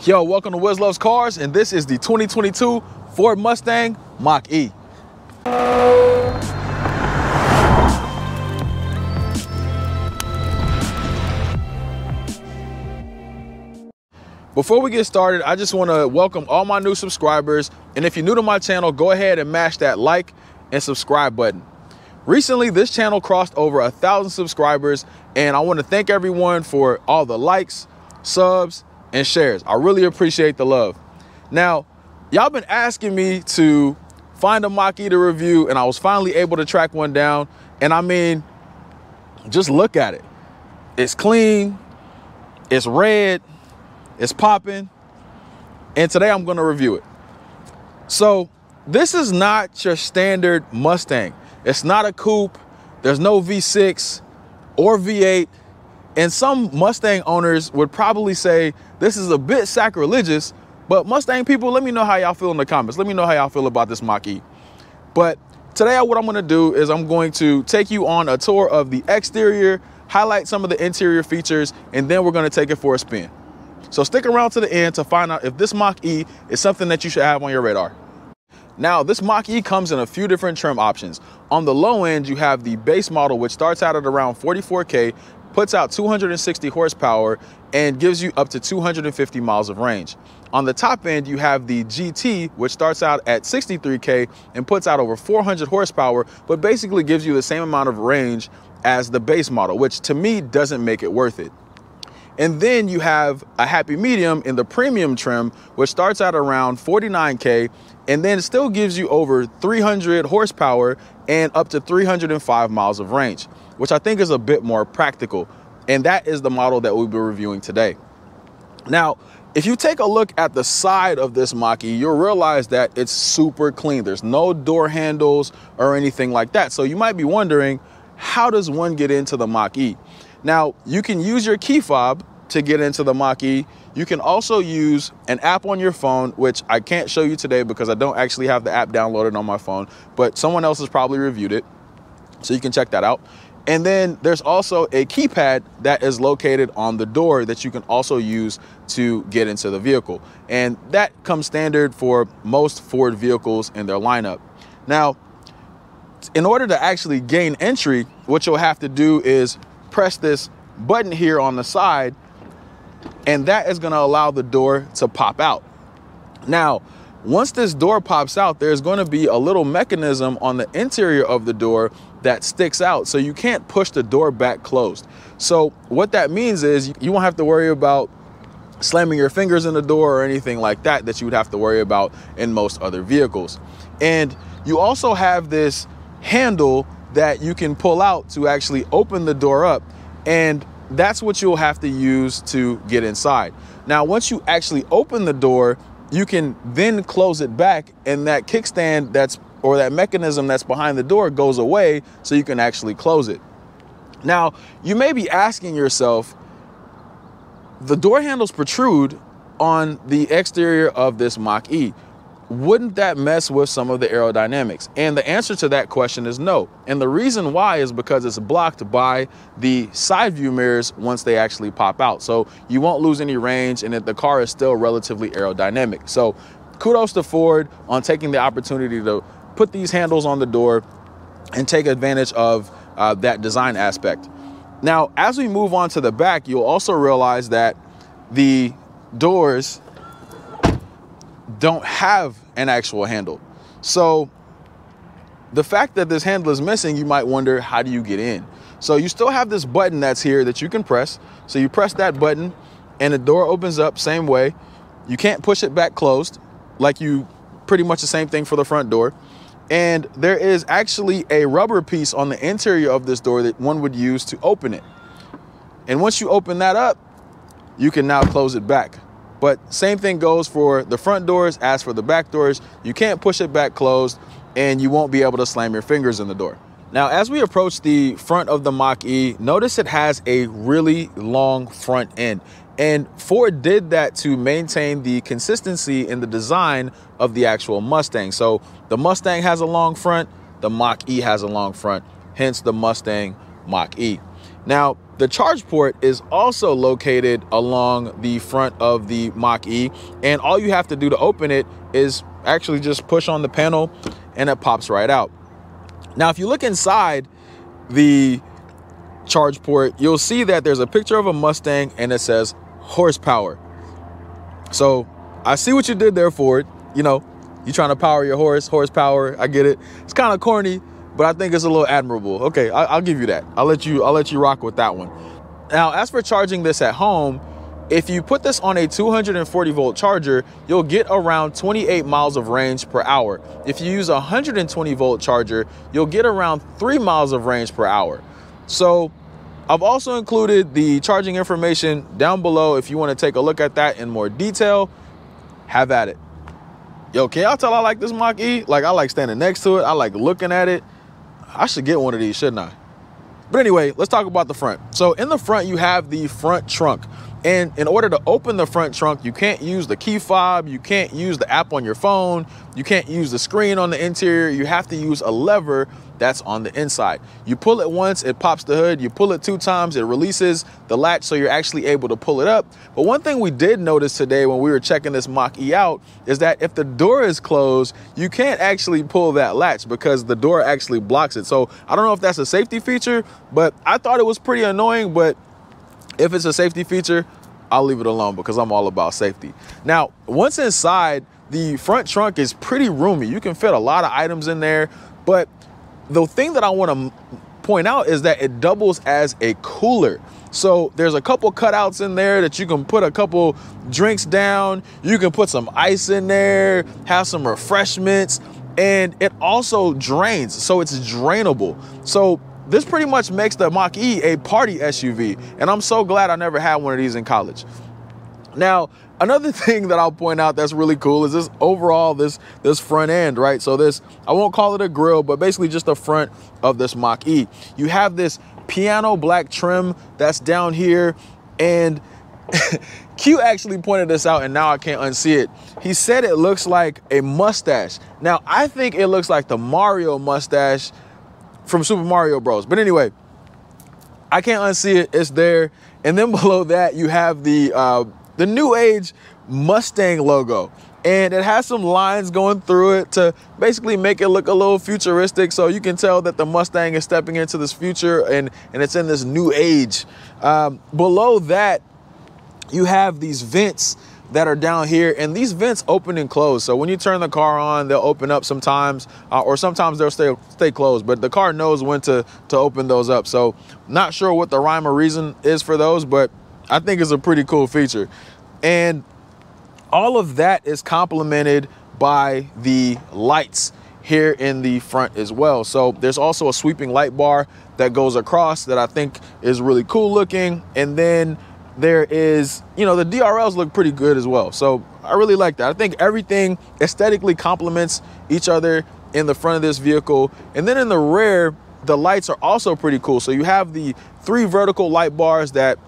Yo, welcome to Wiz Loves Cars, and this is the 2022 Ford Mustang Mach-E. Before we get started, I just want to welcome all my new subscribers, and if you're new to my channel, go ahead and mash that like and subscribe button. Recently, this channel crossed over 1,000 subscribers, and I want to thank everyone for all the likes, subs, and shares. I really appreciate the love. Now, y'all been asking me to find a Mach-E to review, and I was finally able to track one down. And I mean, just look at it. It's clean, it's red, it's popping, and today I'm gonna review it. So this is not your standard Mustang. It's not a coupe. There's no V6 or V8. And some Mustang owners would probably say this is a bit sacrilegious, but Mustang people, let me know how y'all feel in the comments. Let me know how y'all feel about this Mach-E. But today what I'm gonna do is I'm going to take you on a tour of the exterior, highlight some of the interior features, and then we're gonna take it for a spin. So stick around to the end to find out if this Mach-E is something that you should have on your radar. Now, this Mach-E comes in a few different trim options. On the low end, you have the base model, which starts out at around 44K, puts out 260 horsepower, and gives you up to 250 miles of range. On the top end, you have the GT, which starts out at 63K and puts out over 400 horsepower, but basically gives you the same amount of range as the base model, which to me doesn't make it worth it. And then you have a happy medium in the premium trim, which starts at around 49K, and then it still gives you over 300 horsepower and up to 305 miles of range, which I think is a bit more practical. And that is the model that we'll be reviewing today. Now, if you take a look at the side of this Mach-E, you'll realize that it's super clean. There's no door handles or anything like that. So you might be wondering, how does one get into the Mach-E? Now, you can use your key fob to get into the Mach-E. You can also use an app on your phone, which I can't show you today because I don't actually have the app downloaded on my phone, but someone else has probably reviewed it, so you can check that out. And then there's also a keypad that is located on the door that you can also use to get into the vehicle. And that comes standard for most Ford vehicles in their lineup. Now, in order to actually gain entry, what you'll have to do is press this button here on the side, and that is going to allow the door to pop out. Now, once this door pops out, there's going to be a little mechanism on the interior of the door that sticks out, so you can't push the door back closed. So what that means is you won't have to worry about slamming your fingers in the door or anything like that that you would have to worry about in most other vehicles. And you also have this handle that you can pull out to actually open the door up, and that's what you'll have to use to get inside. Now, once you actually open the door, you can then close it back, and that kickstand or that mechanism that's behind the door goes away, so you can actually close it. Now, you may be asking yourself, the door handles protrude on the exterior of this Mach-E. Wouldn't that mess with some of the aerodynamics? And the answer to that question is no. And the reason why is because it's blocked by the side view mirrors once they actually pop out. So you won't lose any range, and the car is still relatively aerodynamic. So kudos to Ford on taking the opportunity to put these handles on the door and take advantage of that design aspect. Now, as we move on to the back, you'll also realize that the doors don't have an actual handle. So the fact that this handle is missing, you might wonder, how do you get in? So you still have this button that's here that you can press. So you press that button and the door opens up same way. You can't push it back closed, pretty much the same thing for the front door. And there is actually a rubber piece on the interior of this door that one would use to open it. And once you open that up, you can now close it back. But same thing goes for the front doors as for the back doors. You can't push it back closed, and you won't be able to slam your fingers in the door. Now, as we approach the front of the Mach-E, notice it has a really long front end. And Ford did that to maintain the consistency in the design of the actual Mustang. So the Mustang has a long front, the Mach-E has a long front, hence the Mustang Mach-E. Now, The charge port is also located along the front of the Mach-E, and all you have to do to open it is actually just push on the panel and it pops right out. Now, if you look inside the charge port, you'll see that there's a picture of a Mustang and it says horsepower. So I see what you did there, Ford. You know, you're trying to power your horsepower. I get it. It's kind of corny, but I think it's a little admirable. Okay, I'll give you that. I'll let you rock with that one. Now, as for charging this at home, if you put this on a 240 volt charger, you'll get around 28 miles of range per hour. If you use a 120 volt charger, you'll get around 3 miles of range per hour. So I've also included the charging information down below. If you want to take a look at that in more detail, have at it. Yo, can y'all tell I like this Mach-E? Like, I like standing next to it. I like looking at it. I should get one of these, shouldn't I? But anyway, let's talk about the front. So in the front, you have the front trunk. And in order to open the front trunk, you can't use the key fob, you can't use the app on your phone, you can't use the screen on the interior, you have to use a lever that's on the inside. You pull it once, it pops the hood, you pull it 2 times, it releases the latch, so you're actually able to pull it up. But one thing we did notice today when we were checking this Mach-E out is that if the door is closed, you can't actually pull that latch because the door actually blocks it. So I don't know if that's a safety feature, but I thought it was pretty annoying. But if it's a safety feature, I'll leave it alone because I'm all about safety. Now, once inside, the front trunk is pretty roomy. You can fit a lot of items in there, but the thing that I want to point out is that it doubles as a cooler. So there's a couple cutouts in there that you can put a couple drinks down. You can put some ice in there, have some refreshments, and it also drains, so it's drainable. So this pretty much makes the Mach-E a party SUV, and I'm so glad I never had one of these in college. Now, another thing that I'll point out that's really cool is this overall, this front end, right? So this, I won't call it a grille, but basically just the front of this Mach-E. You have this piano black trim that's down here, and Q actually pointed this out, and now I can't unsee it. He said it looks like a mustache. Now, I think it looks like the Mario mustache from Super Mario Bros. But anyway, I can't unsee it, it's there. And then below that, you have the new age Mustang logo. And it has some lines going through it to basically make it look a little futuristic. So you can tell that the Mustang is stepping into this future and it's in this new age. Below that, you have these vents that are down here, and these vents open and close. So when you turn the car on, they'll open up sometimes, or sometimes they'll stay closed, but the car knows when to open those up. So not sure what the rhyme or reason is for those, but I think it's a pretty cool feature. And all of that is complemented by the lights here in the front as well. So there's also a sweeping light bar that goes across that I think is really cool looking. And then there is, you know, the DRLs look pretty good as well. So I really like that. I think everything aesthetically complements each other in the front of this vehicle. And then in the rear, the lights are also pretty cool. So you have the 3 vertical light bars that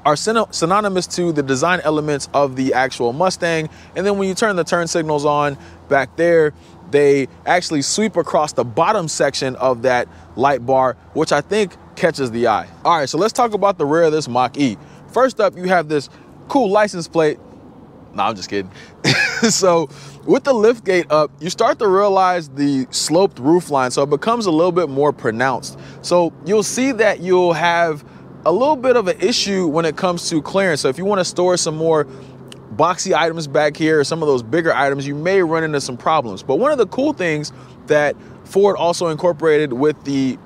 are synonymous to the design elements of the actual Mustang. And then when you turn the turn signals on back there, they actually sweep across the bottom section of that light bar, which I think catches the eye. All right, so let's talk about the rear of this Mach-E. First up, you have this cool license plate. No, I'm just kidding. So with the lift gate up, you start to realize the sloped roof line, so it becomes a little bit more pronounced. So you'll see that you'll have a little bit of an issue when it comes to clearance. So if you want to store some more boxy items back here, or some of those bigger items, you may run into some problems. But one of the cool things that Ford also incorporated with the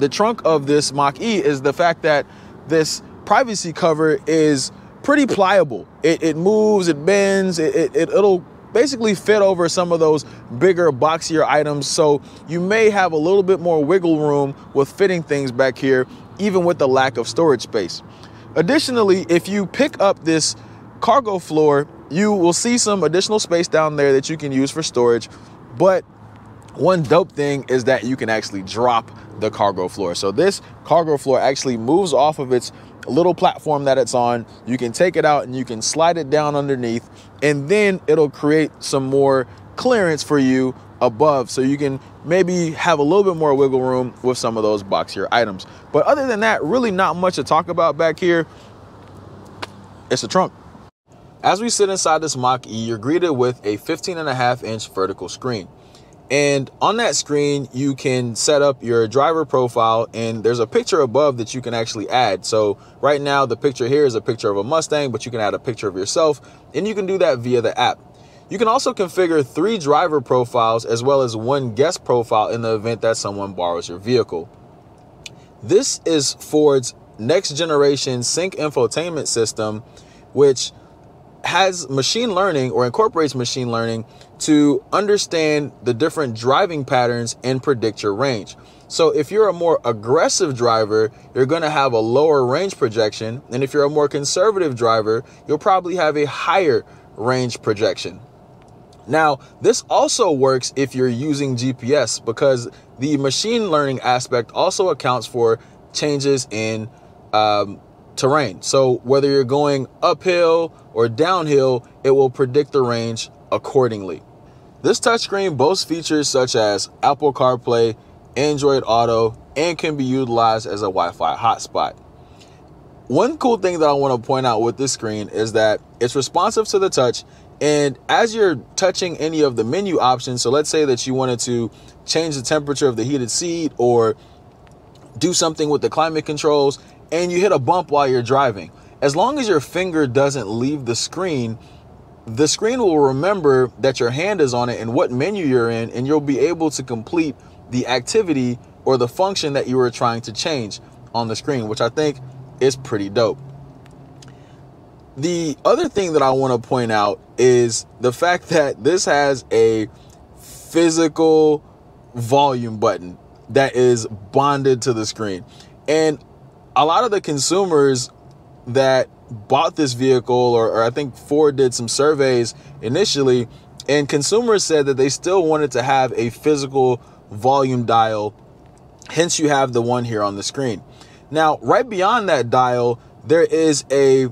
trunk of this Mach-E is the fact that this privacy cover is pretty pliable. It moves, it bends, it'll basically fit over some of those bigger, boxier items. So you may have a little bit more wiggle room with fitting things back here, even with the lack of storage space. Additionally, if you pick up this cargo floor, you will see some additional space down there that you can use for storage. But one dope thing is that you can actually drop the cargo floor. So this cargo floor actually moves off of its little platform that it's on. You can take it out and you can slide it down underneath, and then it'll create some more clearance for you above, so you can maybe have a little bit more wiggle room with some of those boxier items. But other than that, really not much to talk about back here. It's a trunk. As we sit inside this Mach-E, you're greeted with a 15.5-inch vertical screen. And on that screen, you can set up your driver profile, and there's a picture above that you can actually add. So right now, the picture here is a picture of a Mustang, but you can add a picture of yourself, and you can do that via the app. You can also configure 3 driver profiles as well as 1 guest profile in the event that someone borrows your vehicle. This is Ford's next generation sync infotainment system, which has machine learning, or incorporates machine learning, to understand the different driving patterns and predict your range. So if you're a more aggressive driver, you're going to have a lower range projection. And if you're a more conservative driver, you'll probably have a higher range projection. Now, this also works if you're using GPS, because the machine learning aspect also accounts for changes in terrain. So whether you're going uphill or downhill, it will predict the range accordingly. This touchscreen boasts features such as Apple CarPlay, Android Auto, and can be utilized as a Wi-Fi hotspot. One cool thing that I want to point out with this screen is that it's responsive to the touch, and as you're touching any of the menu options, so let's say that you wanted to change the temperature of the heated seat or do something with the climate controls, and you hit a bump while you're driving, as long as your finger doesn't leave the screen will remember that your hand is on it and what menu you're in, and you'll be able to complete the activity or the function that you were trying to change on the screen, which I think is pretty dope. The other thing that I want to point out is the fact that this has a physical volume button that is bonded to the screen. And a lot of the consumers that bought this vehicle, or I think Ford did some surveys initially, and consumers said that they still wanted to have a physical volume dial. Hence, you have the one here on the screen. Now, right beyond that dial, there is a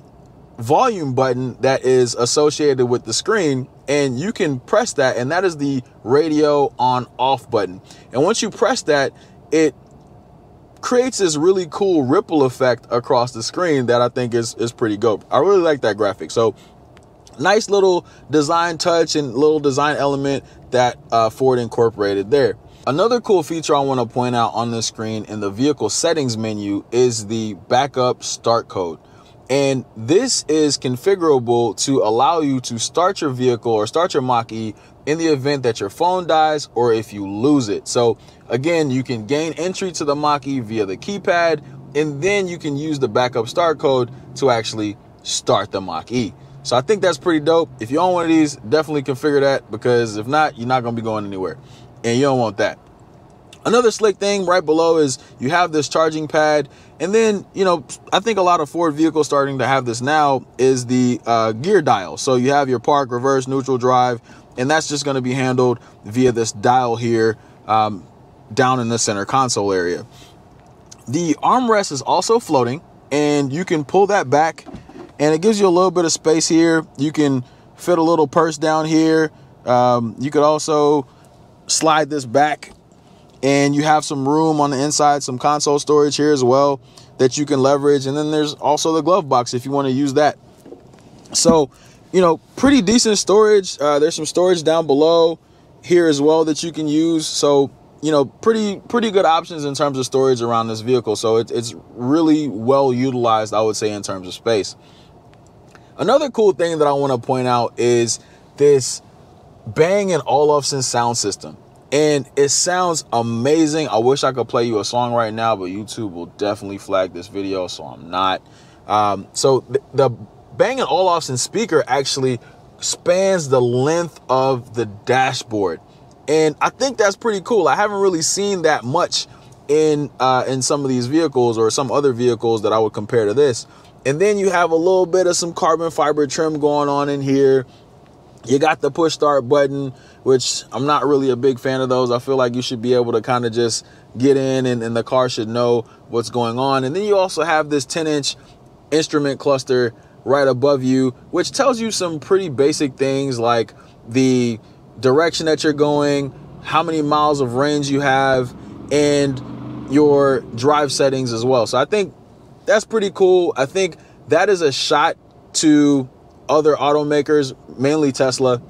volume button that is associated with the screen, and you can press that, and that is the radio on off button. And once you press that, it creates this really cool ripple effect across the screen that I think is pretty dope. I really like that graphic. So nice little design touch and little design element that Ford incorporated there. Another cool feature I want to point out on this screen in the vehicle settings menu is the backup start code. And this is configurable to allow you to start your vehicle or start your Mach-E in the event that your phone dies or if you lose it. So again, you can gain entry to the Mach-E via the keypad, and then you can use the backup start code to actually start the Mach-E. So I think that's pretty dope. If you own one of these, definitely configure that, because if not, you're not going to be going anywhere, and you don't want that. Another slick thing right below is you have this charging pad. And then, you know, I think a lot of Ford vehicles starting to have this now is the gear dial. So you have your park, reverse, neutral, drive, and that's just going to be handled via this dial here down in the center console area. The armrest is also floating, and you can pull that back, and it gives you a little bit of space here. You can fit a little purse down here. You could also slide this back, and you have some room on the inside, some console storage here as well that you can leverage. And then there's also the glove box if you want to use that. So, you know, pretty decent storage. There's some storage down below here as well that you can use. So, you know, pretty good options in terms of storage around this vehicle. So it's really well utilized, I would say, in terms of space. Another cool thing that I want to point out is this Bang & Olufsen sound system. And it sounds amazing. I wish I could play you a song right now, but YouTube will definitely flag this video, so I'm not. So the Bang & Olufsen speaker actually spans the length of the dashboard, and I think that's pretty cool. I haven't really seen that much in some of these vehicles, or some other vehicles that I would compare to this. And then you have a little bit of some carbon fiber trim going on in here. You got the push start button, which I'm not really a big fan of those. I feel like you should be able to kind of just get in, and the car should know what's going on. And then you also have this 10-inch instrument cluster right above you, which tells you some pretty basic things like the direction that you're going, how many miles of range you have, and your drive settings as well. So I think that's pretty cool. I think that is a shot to other automakers, mainly Tesla,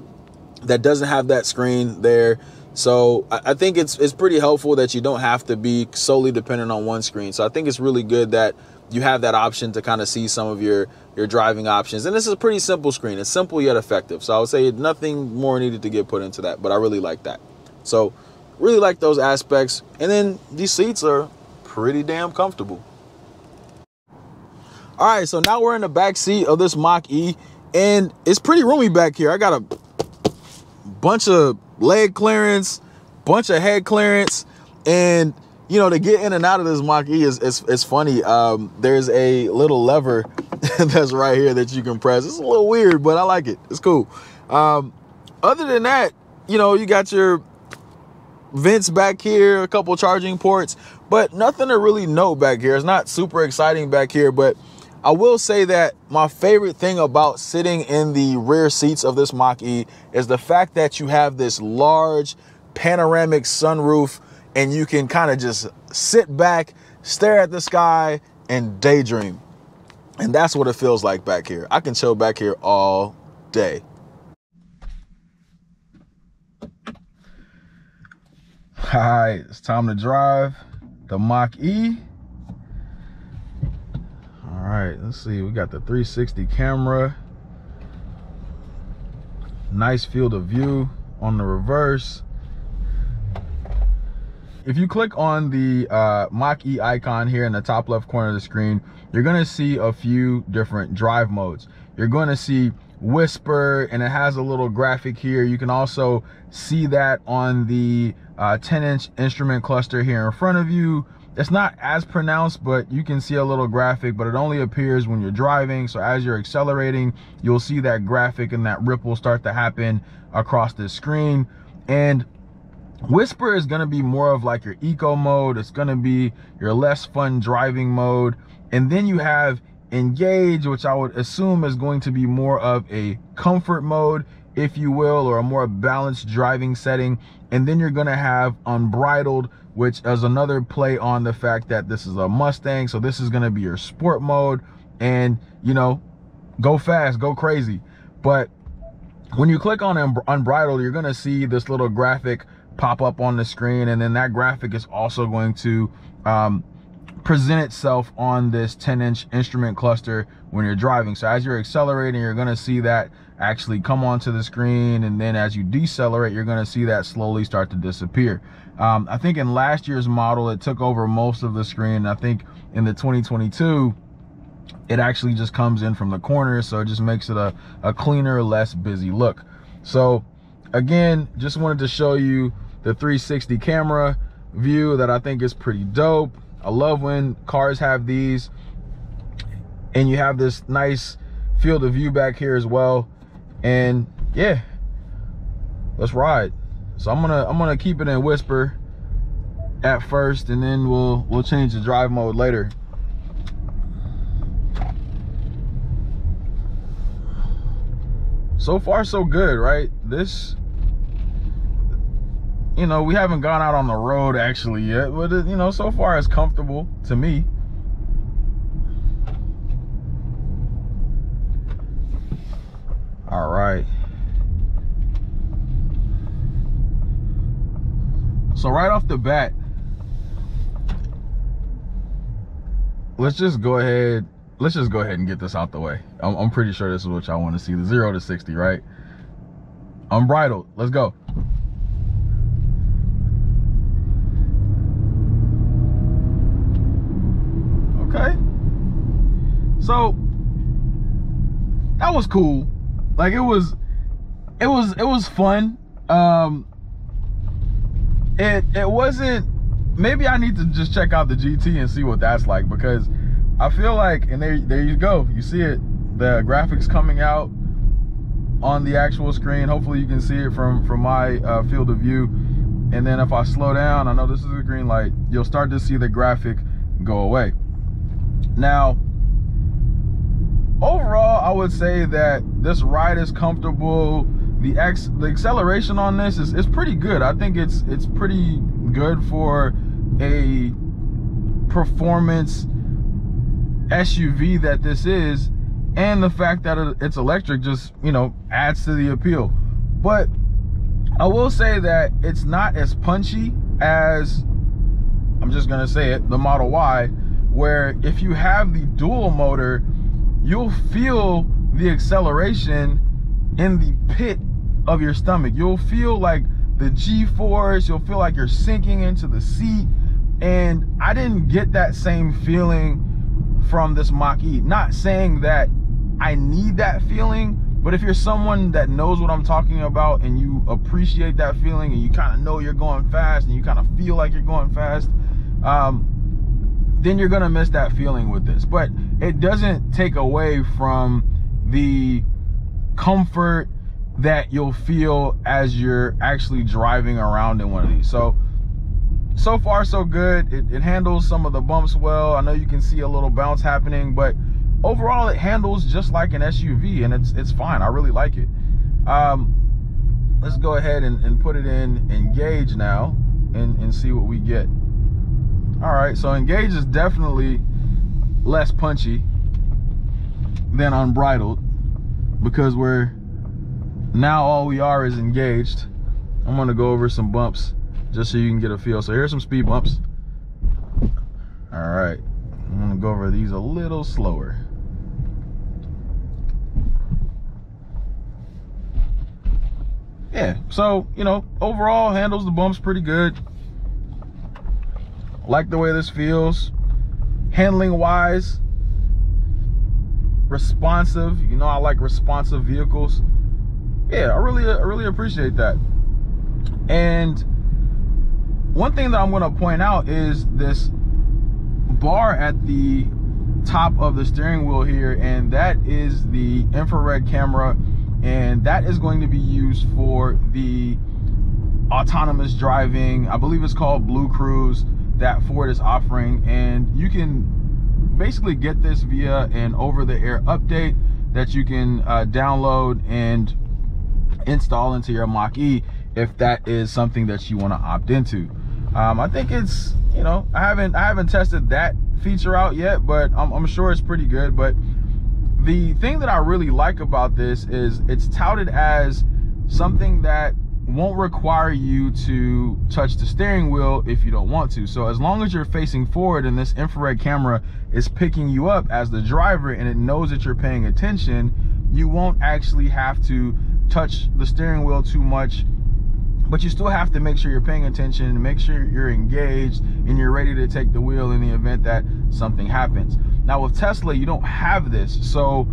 that doesn't have that screen there. So I think it's pretty helpful that you don't have to be solely dependent on one screen. So I think it's really good that you have that option to kind of see some of your driving options. And this is a pretty simple screen. It's simple yet effective. So I would say nothing more needed to get put into that, but I really like that. So really like those aspects. And then these seats are pretty damn comfortable. All right, so now we're in the back seat of this Mach-E, and it's pretty roomy back here. I got a bunch of leg clearance, bunch of head clearance, and you know, to get in and out of this Mach-E is funny. There's a little lever that's right here that you can press. It's a little weird, but I like it. It's cool. Other than that, you know, you got your vents back here, a couple charging ports, but nothing to really note back here. It's not super exciting back here, but I will say that my favorite thing about sitting in the rear seats of this Mach-E is the fact that you have this large panoramic sunroof, and you can kind of just sit back, stare at the sky, and daydream. And that's what it feels like back here. I can chill back here all day. All right, it's time to drive the Mach-E. All right, let's see. We got the 360 camera. Nice field of view on the reverse. If you click on the Mach-E icon here in the top left corner of the screen, you're going to see a few different drive modes. You're going to see Whisper, and it has a little graphic here. You can also see that on the 10-inch instrument cluster here in front of you. It's not as pronounced, but you can see a little graphic, but it only appears when you're driving. So as you're accelerating, you'll see that graphic and that ripple start to happen across the screen. And Whisper is going to be more of like your eco mode. It's going to be your less fun driving mode. And then you have Engage, which I would assume is going to be more of a comfort mode, if you will, or a more balanced driving setting. And then you're going to have Unbridled, which is another play on the fact that this is a Mustang. So this is going to be your sport mode, and, you know, go fast, go crazy. But when you click on Unbridled, you're going to see this little graphic pop up on the screen. And then that graphic is also going to present itself on this 10-inch instrument cluster when you're driving. So as you're accelerating, you're going to see that actually come onto the screen, and then as you decelerate, you're going to see that slowly start to disappear. I think in last year's model, it took over most of the screen. I think in the 2022, it actually just comes in from the corner, so it just makes it a cleaner, less busy look. So again, just wanted to show you the 360 camera view that I think is pretty dope. I love when cars have these, and you have this nice field of view back here as well. And yeah, let's ride. So I'm gonna keep it in Whisper at first, and then we'll change the drive mode later. So far so good, right? This, you know, we haven't gone out on the road actually yet, but it, you know, so far it's comfortable to me. All right. So right off the bat, let's just go ahead and get this out the way. I'm pretty sure this is what y'all want to see, the 0 to 60, right? Unbridled, let's go. Okay. So that was cool. Like it was fun. It wasn't, maybe I need to just check out the GT and see what that's like, because I feel like, and there you go, you see it, the graphics coming out on the actual screen. Hopefully you can see it from my field of view. And then if I slow down, I know this is a green light, you'll start to see the graphic go away. Now, overall, I would say that this ride is comfortable. the acceleration on this is pretty good. I think it's pretty good for a performance SUV that this is, and the fact that it's electric just, you know, adds to the appeal. But I will say that it's not as punchy as, I'm just gonna say it, the Model Y, where if you have the dual motor, you'll feel the acceleration in the pit of your stomach. You'll feel like the G-force, you'll feel like you're sinking into the seat, and I didn't get that same feeling from this Mach-E. Not saying that I need that feeling, but if you're someone that knows what I'm talking about and you appreciate that feeling and you kind of know you're going fast and you kind of feel like you're going fast, then you're gonna miss that feeling with this. But it doesn't take away from the comfort that you'll feel as you're actually driving around in one of these. So far so good. It handles some of the bumps well. I know you can see a little bounce happening, but overall it handles just like an SUV, and it's fine. I really like it. Let's go ahead and put it in Engage now and see what we get. All right, so Engage is definitely less punchy than Unbridled, because we're now all we are is engaged. I'm gonna go over some bumps just so you can get a feel. So here's some speed bumps. All right, I'm gonna go over these a little slower. Yeah, so, you know, overall handles the bumps pretty good. Like the way this feels. Handling wise, responsive. You know, I like responsive vehicles. Yeah, I really appreciate that. And one thing that I'm going to point out is this bar at the top of the steering wheel here, and that is the infrared camera, and that is going to be used for the autonomous driving. I believe it's called Blue Cruise that Ford is offering, and you can basically get this via an over-the-air update that you can download and install into your Mach-E if that is something that you want to opt into. I think it's, you know, I haven't tested that feature out yet, but I'm sure it's pretty good. But the thing that I really like about this is it's touted as something that won't require you to touch the steering wheel if you don't want to. So as long as you're facing forward and this infrared camera is picking you up as the driver and it knows that you're paying attention, you won't actually have to touch the steering wheel too much. But you still have to make sure you're paying attention and make sure you're engaged and you're ready to take the wheel in the event that something happens. Now with Tesla, you don't have this. So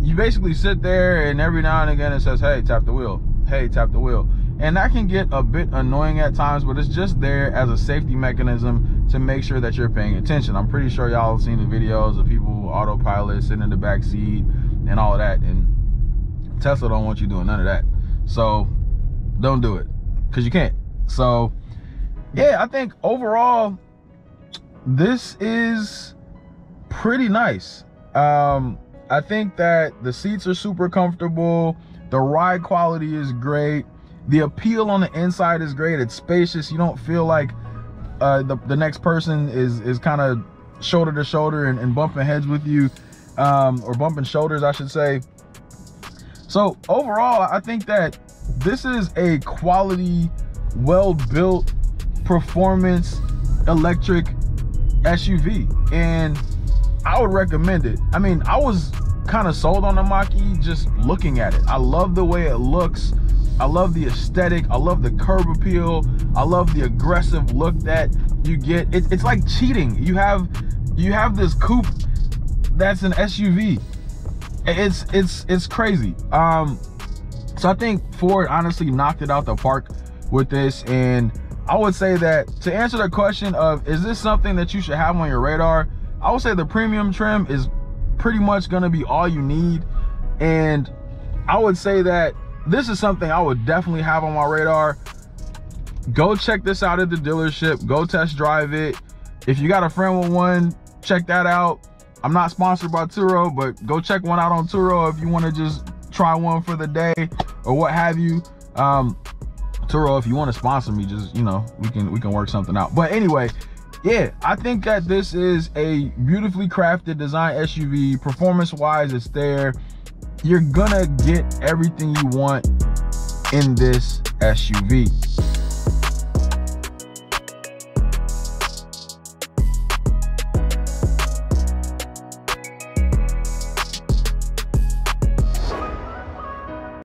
you basically sit there and every now and again it says, hey, tap the wheel. Hey, tap the wheel. And that can get a bit annoying at times, but it's just there as a safety mechanism to make sure that you're paying attention. I'm pretty sure y'all have seen the videos of people with autopilot sitting in the back seat and all of that, and Tesla don't want you doing none of that. So don't do it, because you can't. So yeah, I think overall this is pretty nice. I think that the seats are super comfortable. The ride quality is great. The appeal on the inside is great. It's spacious. You don't feel like the next person is kind of shoulder to shoulder and bumping heads with you, or bumping shoulders, I should say. So overall, I think that this is a quality, well-built, performance electric SUV, and I would recommend it. I mean, I was kind of sold on the Mach-E just looking at it. I love the way it looks. I love the aesthetic. I love the curb appeal. I love the aggressive look that you get. It's like cheating. You have this coupe that's an SUV. It's crazy. So I think Ford honestly knocked it out the park with this, and I would say that to answer the question of is this something that you should have on your radar, I would say the premium trim is pretty much going to be all you need. And I would say that this is something I would definitely have on my radar. Go check this out at the dealership. Go test drive it. If you got a friend with one, check that out. I'm not sponsored by Turo, but go check one out on Turo if you want to just try one for the day. or what have you. Turo, if you want to sponsor me, just, you know, we can work something out. But anyway, yeah, I think that this is a beautifully crafted design SUV. Performance wise, it's there. You're gonna get everything you want in this SUV.